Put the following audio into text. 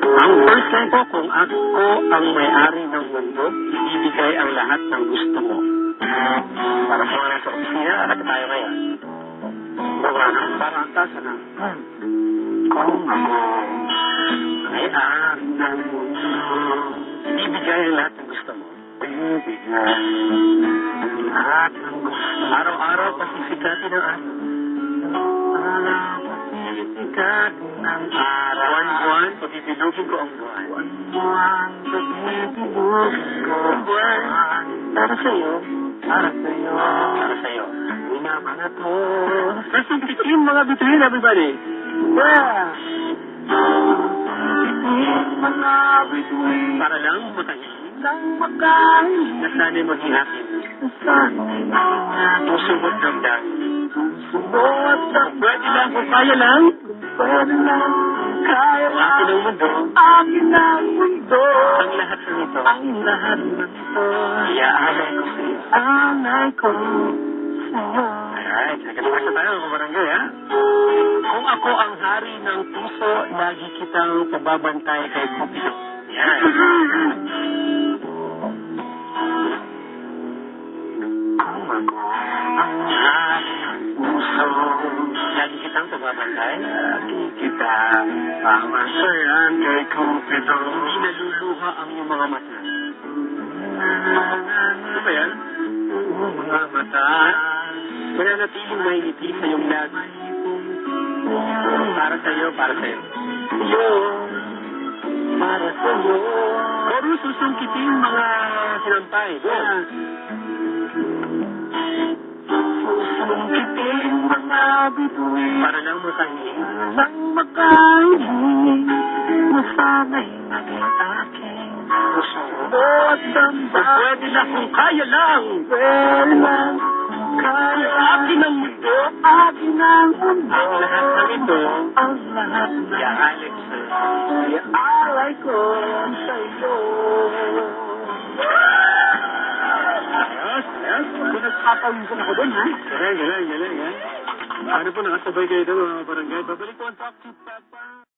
Ang verse ko, kung ako ang may-ari ng mundo, ibibigay ang lahat ng gusto mo. Para sa mga nasa opisina, alat tayo ngayon. Para ang tasa na. Kung ako may-ari ng mundo, ibibigay ang lahat ng gusto mo. Ibibigay lahat ng gusto mo. Araw-araw, pasisikatin ang araw. Pasisikatin ang araw. Buwan-buwan, pagpipilugin ko ang buwan. Buwan-buwan, pagpipilugin ko ang buwan. Para sa'yo. Para sa'yo. Para sa'yo. Minama na to. First and 15, mga bituin, everybody. Yeah. Mga bituin. Para lang matahimik. Lang makain. Nasanay maging akin. Nasanay maging akin. Pusubot ng dami. Pusubot ng dami. Pwede lang kung kaya lang. Pwede lang. Kaya lang. Akin ang mundo. Akin ang mundo. Ang lahat ng ito. Ang lahat ng ito. Iaalay ko sa'yo. Alay ko sa'yo. Alright, nagkatapos tayo ng barangay, ha? Kung ako ang hari ng puso, lagi kitang pababantay kay Cupido. Yan. Kung ako ang hari ng puso, lagi kitang pababantay. Lagi kitang pamasayan kay Cupido. Hindi naluluha ang iyong mga mata. Ano ba yan? Mga mata. Mananatiling mahingiti sa iyong labi. Para sa'yo, para sa'yo. Iyo, para sa'yo. Pero susungkitin mga sinampay. Susungkitin mga bituin. Para lang matahing. Lang makain. Masanay naging aking puso. At damba. Pwede na kung kaya lang. Pwede lang. Kaya akin ang mundo. Akin ang mundo. Ang lahat ng ito. Ang lahat ng ito. Iaalay ko sa'yo. Iaalay ko sa'yo. Ayos, ayos. Kung nagpapawisan ako doon, ha? Galing, galing, galing, ha? Ano po, nakasabay kayo doon, mga barangay. Babalik ko ang talk to Papa.